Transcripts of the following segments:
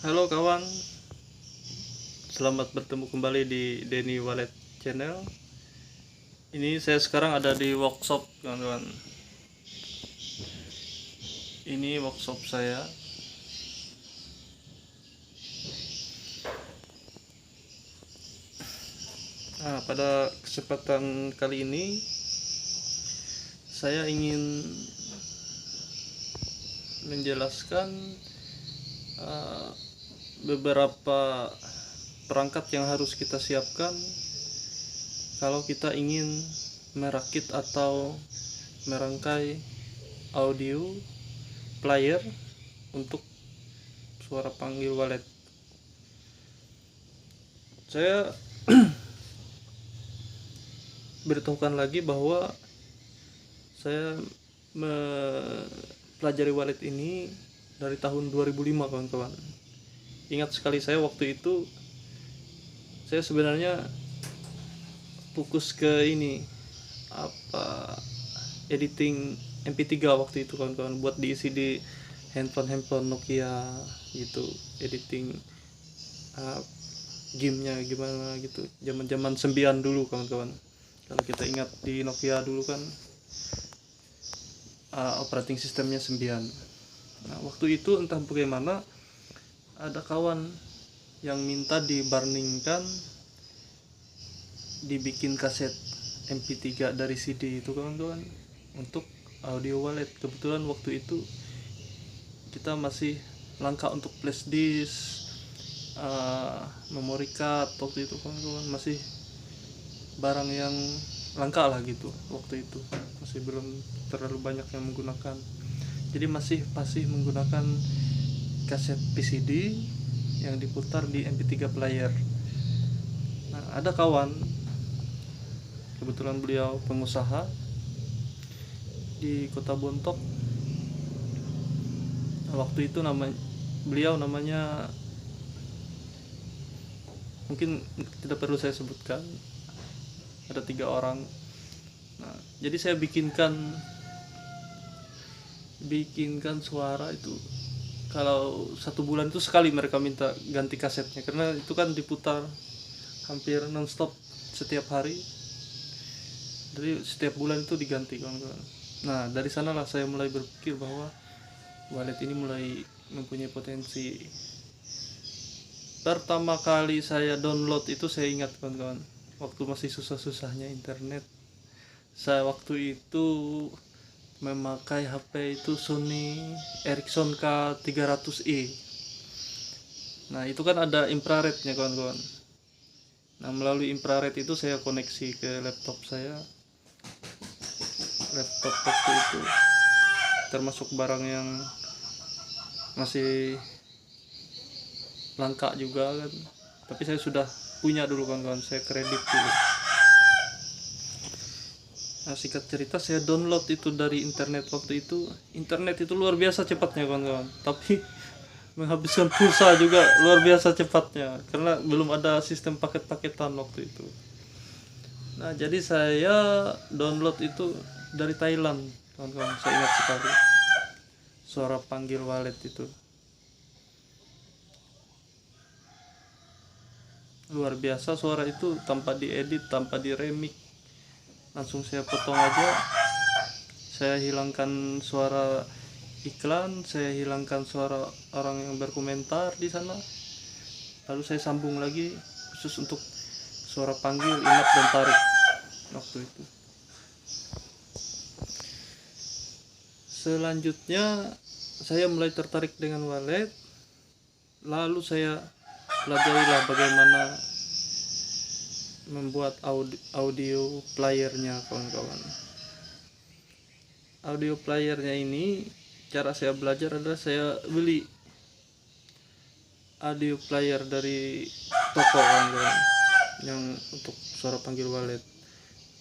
Halo kawan, selamat bertemu kembali di Denny Wallet Channel. Ini saya sekarang ada di workshop, kawan-kawan. Ini workshop saya. Nah, pada kesempatan kali ini saya ingin menjelaskan beberapa perangkat yang harus kita siapkan kalau kita ingin merakit atau merangkai audio player untuk suara panggil wallet. Saya beritahukan lagi bahwa saya mempelajari wallet ini dari tahun 2005, kawan-kawan. Ingat sekali saya waktu itu, saya sebenarnya fokus ke ini editing MP3 waktu itu, kawan-kawan, buat diisi di handphone Nokia gitu, editing gamenya gimana gitu, zaman 9 dulu, kawan-kawan. Kalau kita ingat di Nokia dulu kan operating sistemnya 9. Nah, waktu itu entah bagaimana ada kawan yang minta dibarningkan, dibikin kaset MP3 dari CD itu, kawan-kawan, untuk audio wallet. Kebetulan waktu itu kita masih langka untuk flash disk, memory card waktu itu, kawan-kawan, masih barang yang langka lah gitu. Waktu itu masih belum terlalu banyak yang menggunakan, jadi masih menggunakan kaset PCD yang diputar di MP3 player. Nah, ada kawan, kebetulan beliau pengusaha di Kota Bontok. Nah, waktu itu beliau namanya mungkin tidak perlu saya sebutkan, ada 3 orang. Nah, jadi saya bikinkan suara itu. Kalau 1 bulan itu sekali mereka minta ganti kasetnya, karena itu kan diputar hampir non-stop setiap hari. Jadi setiap bulan itu diganti, kawan-kawan. Nah, dari sanalah saya mulai berpikir bahwa wallet ini mulai mempunyai potensi. Pertama kali saya download itu, saya ingat, kawan-kawan, waktu masih susah-susahnya internet. Saya waktu itu memakai HP itu Sony Ericsson K300E. Nah, itu kan ada infrarednya, kawan-kawan. Nah, melalui infrared itu saya koneksi ke laptop saya. Laptop waktu itu termasuk barang yang masih langka juga kan, tapi saya sudah punya dulu, kawan-kawan, saya kredit dulu. Nah, singkat cerita, saya download itu dari internet. Waktu itu internet itu luar biasa cepatnya, kawan-kawan, tapi menghabiskan pulsa juga luar biasa cepatnya, karena belum ada sistem paket-paketan waktu itu. Nah, jadi saya download itu dari Thailand, kawan-kawan. Saya ingat sekali suara panggil wallet itu luar biasa. Suara itu tanpa diedit, tanpa diremix, langsung saya potong aja. Saya hilangkan suara iklan, saya hilangkan suara orang yang berkomentar di sana, lalu saya sambung lagi khusus untuk suara panggil, inap, dan tarik waktu itu. Selanjutnya saya mulai tertarik dengan wallet, lalu saya pelajarilah bagaimana membuat audio playernya, kawan-kawan. Audio playernya ini, cara saya belajar adalah saya beli audio player dari toko, kawan-kawan, yang untuk suara panggil wallet.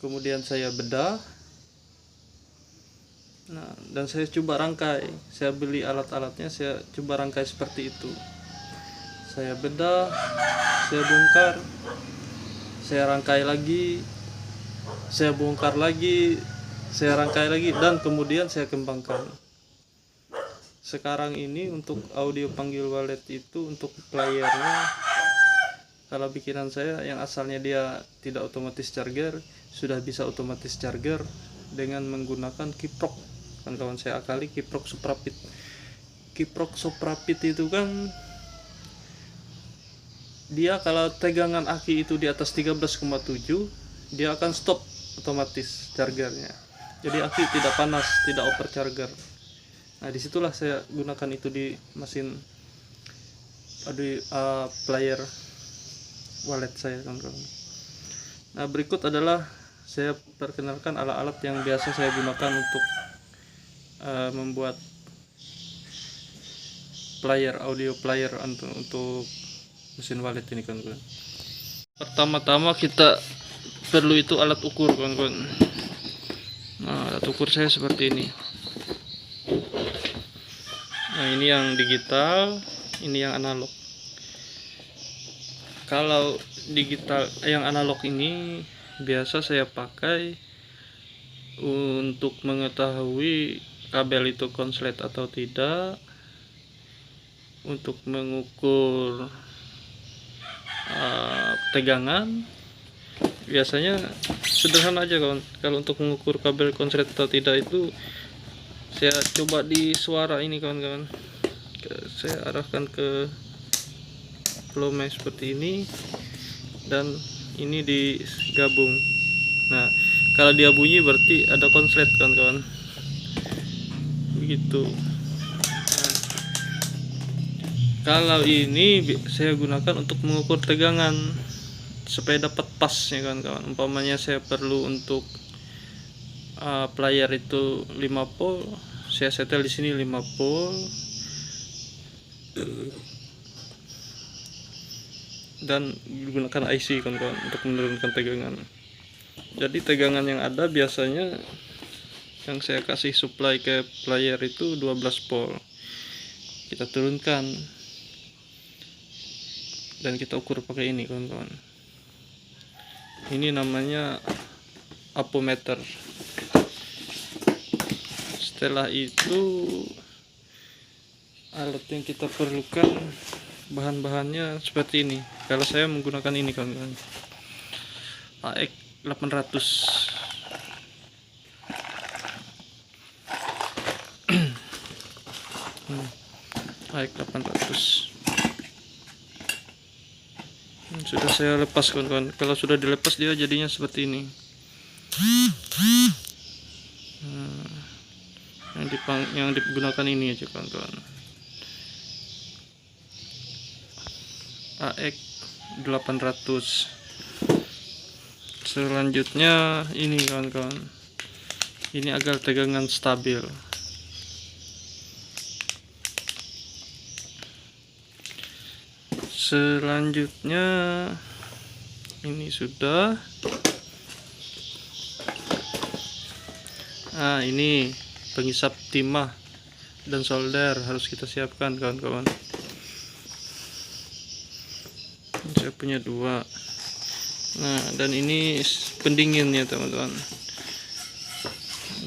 Kemudian saya bedah. Nah, dan saya coba rangkai. Saya beli alat-alatnya, saya coba rangkai seperti itu. Saya bedah, saya bongkar, saya rangkai lagi, saya bongkar lagi, saya rangkai lagi, dan kemudian saya kembangkan. sekarang ini untuk audio panggil wallet itu untuk playernya, kalau bikinan saya yang asalnya dia tidak otomatis charger sudah bisa otomatis charger dengan menggunakan kiprok. Kan kawan saya akali kiprok Suprapit. Kiprok Suprapit itu kan dia kalau tegangan aki itu di atas 13,7 dia akan stop otomatis chargernya, jadi aki tidak panas, tidak overcharger. Nah disitulah saya gunakan itu di mesin player wallet saya kawan-kawan. Nah berikut adalah saya perkenalkan alat-alat yang biasa saya gunakan untuk membuat audio player untuk mesin wallet ini kawan-kawan. Pertama-tama kita perlu itu alat ukur kawan-kawan. Nah alat ukur saya seperti ini. Nah ini yang digital, ini yang analog. Kalau digital yang analog ini biasa saya pakai untuk mengetahui kabel itu konslet atau tidak, untuk mengukur tegangan. Biasanya sederhana aja kawan. Kalau untuk mengukur kabel konslet atau tidak itu saya coba di suara ini kawan-kawan. Saya arahkan ke volume seperti ini dan ini digabung. Nah kalau dia bunyi berarti ada konslet kawan-kawan, begitu. Kalau ini saya gunakan untuk mengukur tegangan supaya dapat pas ya kawan-kawan. Umpamanya saya perlu untuk player itu 5 volt, saya setel di sini 5 volt dan gunakan IC kawan-kawan untuk menurunkan tegangan. Jadi tegangan yang ada biasanya yang saya kasih supply ke player itu 12 volt. Kita turunkan dan kita ukur pakai ini kawan-kawan. Ini namanya apometer. Setelah itu alat yang kita perlukan bahan-bahannya seperti ini. Kalau saya menggunakan ini kawan-kawan, AX 800. AX 800 sudah saya lepas kawan-kawan. Kalau sudah dilepas dia jadinya seperti ini. Yang digunakan ini aja kawan-kawan, AX 800. Selanjutnya ini kawan-kawan, ini agar tegangan stabil. Selanjutnya ini sudah. Nah ini pengisap timah dan solder harus kita siapkan kawan-kawan. Saya punya 2. Nah dan ini pendinginnya teman-teman.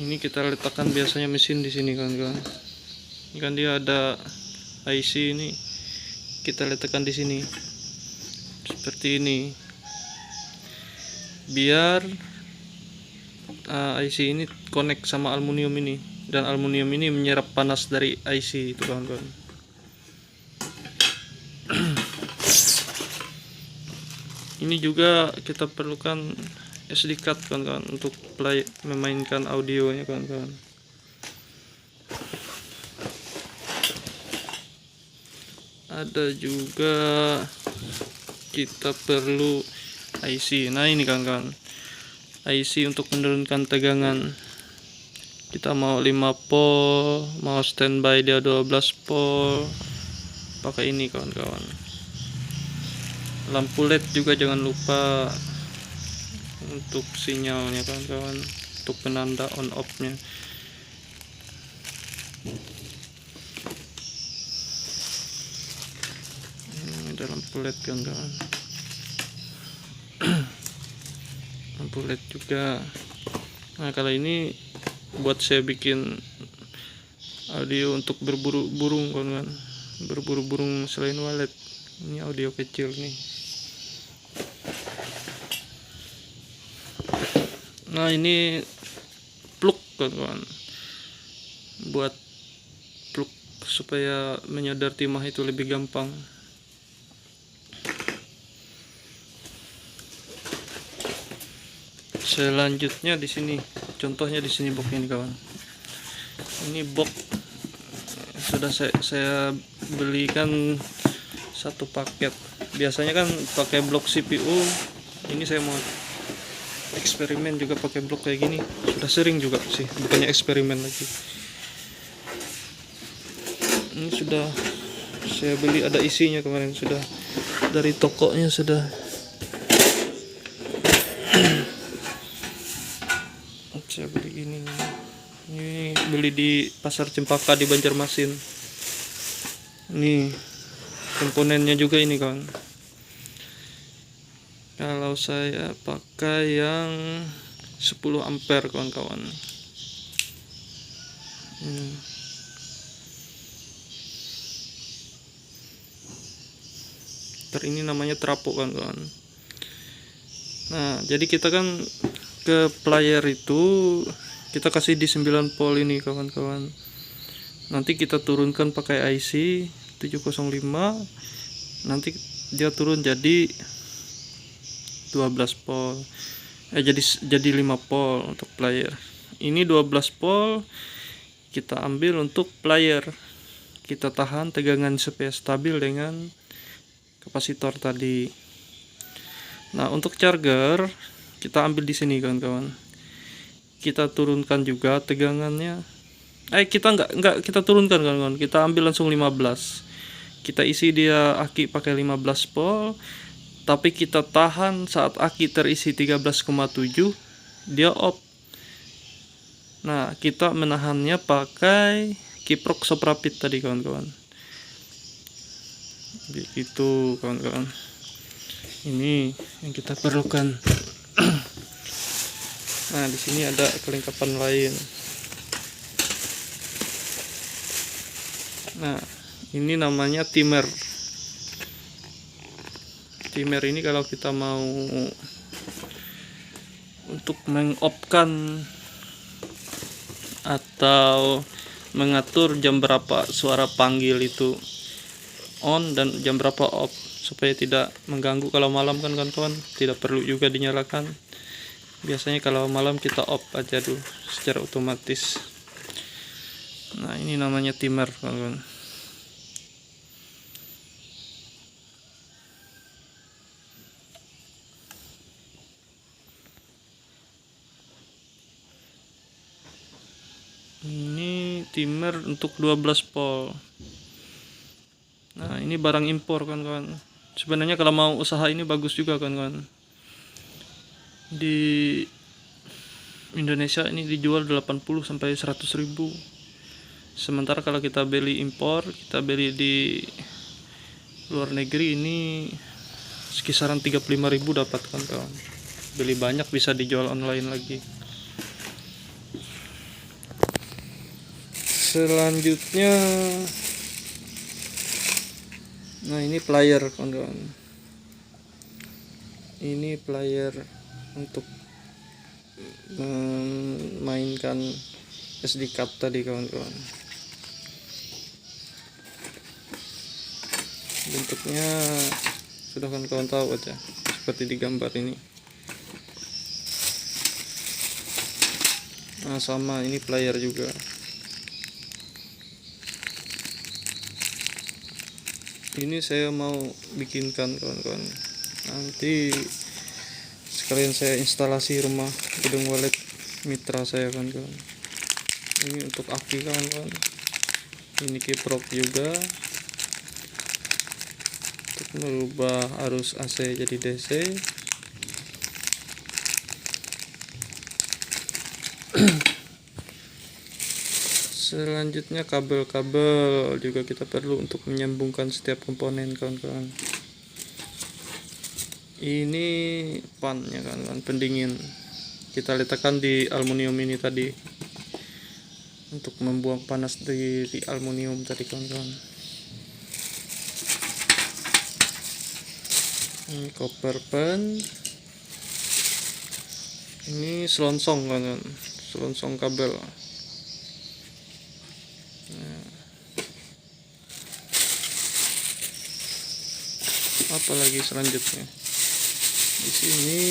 Ini kita letakkan biasanya mesin di sini kawan-kawan. Ini kan dia ada IC ini, kita letakkan di sini seperti ini biar IC ini connect sama aluminium ini, dan aluminium ini menyerap panas dari IC itu kawan-kawan. Ini juga kita perlukan SD card kawan-kawan untuk memainkan audionya kawan-kawan. Ada juga kita perlu IC. Nah ini kawan-kawan, IC untuk menurunkan tegangan. Kita mau 5 volt, mau standby dia 12 volt, pakai ini kawan-kawan. Lampu LED juga jangan lupa untuk sinyalnya kawan-kawan, untuk penanda on off nya. Ini ada lampu LED kawan-kawan. Lampu LED juga. Nah kalau ini buat saya bikin audio untuk berburu burung kawan-kawan, berburu burung selain walet. Ini audio kecil nih. Nah ini plug kawan-kawan, buat plug supaya menyadar timah itu lebih gampang. Selanjutnya di sini, contohnya di sini box ini kawan. Ini box sudah saya belikan satu paket. Biasanya kan pakai blok CPU. Ini saya mau eksperimen juga pakai blok kayak gini. Sudah sering juga sih, bukannya eksperimen lagi. Ini sudah saya beli, ada isinya kemarin, sudah dari tokonya sudah. Saya beli ini beli di pasar Cempaka di Banjarmasin. Ini komponennya juga ini kawan. Kalau saya pakai yang 10 ampere kawan-kawan. Ini namanya trafo kawan-kawan. Nah jadi kita kan ke player itu kita kasih di 9 volt ini kawan-kawan. Nanti kita turunkan pakai IC 705. Nanti dia turun jadi 12 volt. Jadi 5 volt untuk player. Ini 12 volt kita ambil untuk player. Kita tahan tegangan supaya stabil dengan kapasitor tadi. Nah, untuk charger kita ambil di sini kawan-kawan. Kita turunkan juga tegangannya. Kita enggak kita turunkan kawan-kawan. Kita ambil langsung 15. Kita isi dia aki pakai 15 volt. Tapi kita tahan saat aki terisi 13,7 dia off. Nah, kita menahannya pakai kiprok soprapit tadi kawan-kawan. Begitu kawan-kawan. Ini yang kita perlukan. Nah, di sini ada kelengkapan lain. Nah, ini namanya timer. Timer ini kalau kita mau untuk meng-off-kan atau mengatur jam berapa suara panggil itu on dan jam berapa off, supaya tidak mengganggu. Kalau malam kan kawan-kawan tidak perlu juga dinyalakan. Biasanya kalau malam kita off aja dulu secara otomatis. Nah, ini namanya timer kawan-kawan. Ini timer untuk 12 volt. Nah, ini barang impor kawan-kawan. Sebenarnya kalau mau usaha ini bagus juga kawan-kawan. Di Indonesia ini dijual 80 sampai 100 ribu. Sementara kalau kita beli impor, kita beli di luar negeri ini sekisaran 35 ribu dapat kawan-kawan. Beli banyak bisa dijual online lagi. Selanjutnya, nah ini player kawan-kawan. Ini player untuk memainkan SD card tadi kawan-kawan. Bentuknya sudah kawan-kawan tahu aja, seperti di gambar ini. Nah, sama ini player juga. Ini saya mau bikinkan kawan-kawan. Nanti sekalian saya instalasi rumah gedung walet mitra saya kawan-kawan. Ini untuk aki kawan-kawan. Ini kiprok juga untuk merubah arus AC jadi DC. Selanjutnya kabel-kabel juga kita perlu untuk menyambungkan setiap komponen kawan-kawan. Ini pannya kawan-kawan, pendingin. Kita letakkan di aluminium ini tadi. untuk membuang panas dari aluminium tadi kawan-kawan. Ini copper pen, ini selongsong kawan-kawan, selongsong kabel. Apa lagi selanjutnya di sini?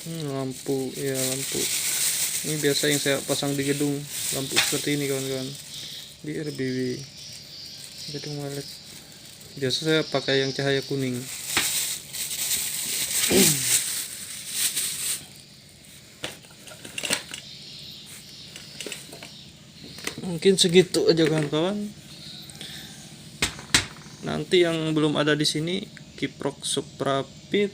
Lampu, ya lampu ini biasa yang saya pasang di gedung, lampu seperti ini kawan-kawan, di RBW gedung walet. Biasa saya pakai yang cahaya kuning. Mungkin segitu aja kawan-kawan. Nanti yang belum ada di sini kiprok suprapit,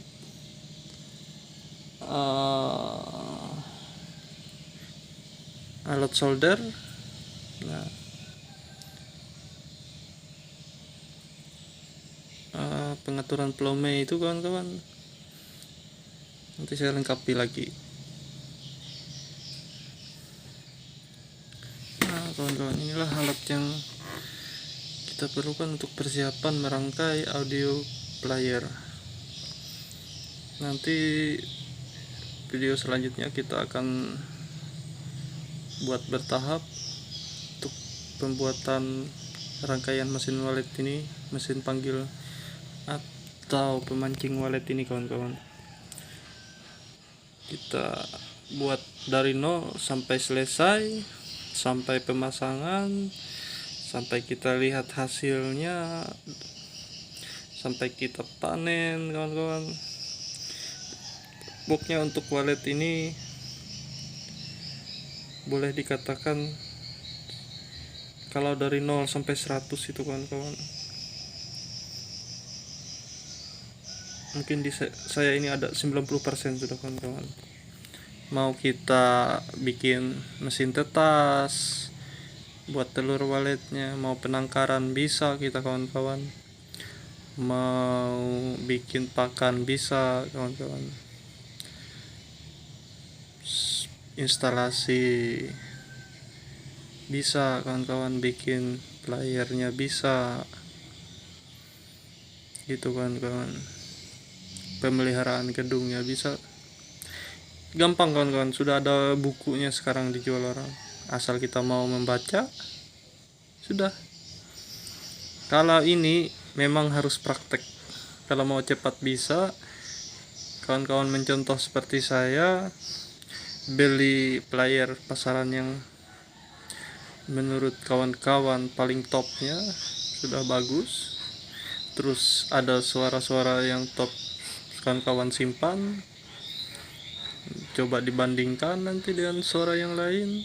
alat solder. Nah, pengaturan plome itu kawan-kawan nanti saya lengkapi lagi. Nah kawan-kawan, inilah alat yang kita perlukan untuk persiapan merangkai audio player. Nanti video selanjutnya kita akan buat bertahap untuk pembuatan rangkaian mesin walet ini, mesin panggil atau pemancing walet ini kawan-kawan. Kita buat dari nol sampai selesai, sampai pemasangan, sampai kita lihat hasilnya, sampai kita panen kawan-kawan. Boxnya untuk walet ini boleh dikatakan kalau dari 0 sampai 100 itu kawan-kawan, mungkin di saya ini ada 90% sudah kawan-kawan. Mau kita bikin mesin tetas buat telur waletnya, mau penangkaran bisa kita kawan-kawan, mau bikin pakan bisa kawan-kawan, instalasi bisa kawan-kawan, bikin playernya bisa gitu kawan-kawan, pemeliharaan gedungnya bisa, gampang kawan-kawan. Sudah ada bukunya sekarang dijual orang, asal kita mau membaca sudah. Kalau ini memang harus praktek, kalau mau cepat bisa kawan-kawan mencontoh seperti saya, beli player pasaran yang menurut kawan-kawan paling topnya sudah bagus, terus ada suara-suara yang top, kawan-kawan simpan, coba dibandingkan nanti dengan suara yang lain,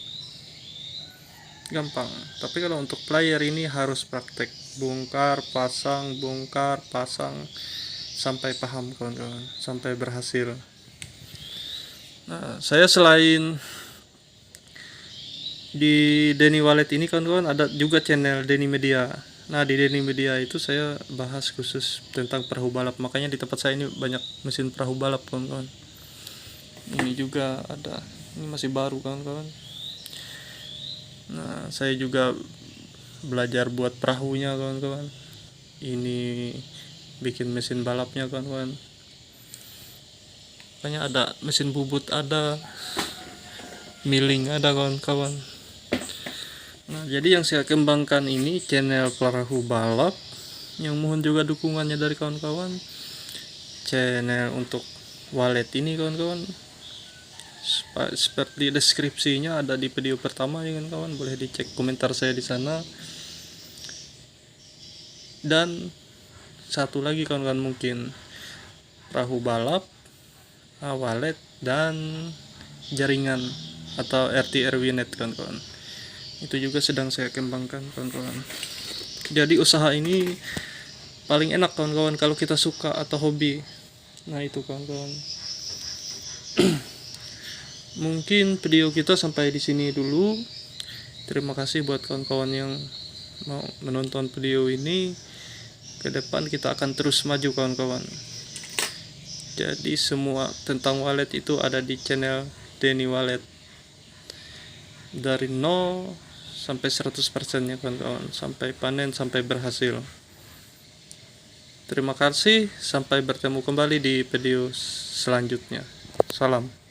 gampang. Tapi kalau untuk player ini harus praktek, bongkar pasang sampai paham kawan-kawan, sampai berhasil. Nah, saya selain di Denny Wallet ini kawan-kawan ada juga channel Denny Media. Nah di Denny Media itu saya bahas khusus tentang perahu balap, makanya di tempat saya ini banyak mesin perahu balap kawan-kawan. Ini juga ada, ini masih baru kawan-kawan. Nah saya juga belajar buat perahunya kawan-kawan, ini bikin mesin balapnya kawan-kawan. Makanya ada mesin bubut, ada milling, ada kawan-kawan. Nah jadi yang saya kembangkan ini channel perahu balap, yang mohon juga dukungannya dari kawan-kawan. Channel untuk wallet ini kawan-kawan, seperti deskripsinya ada di video pertama ya kawan-kawan, boleh dicek komentar saya di sana. Dan satu lagi kawan-kawan, mungkin perahu balap, wallet, dan jaringan atau RT/RW net kawan-kawan, itu juga sedang saya kembangkan kawan-kawan. Jadi usaha ini paling enak kawan-kawan kalau kita suka atau hobi. Nah itu kawan-kawan. Mungkin video kita sampai di sini dulu. Terima kasih buat kawan-kawan yang mau menonton video ini. Ke depan kita akan terus maju kawan-kawan. Jadi semua tentang wallet itu ada di channel Denny Wallet dari 0 sampai 100% nya kawan-kawan, sampai panen, sampai berhasil. Terima kasih, sampai bertemu kembali di video selanjutnya. Salam.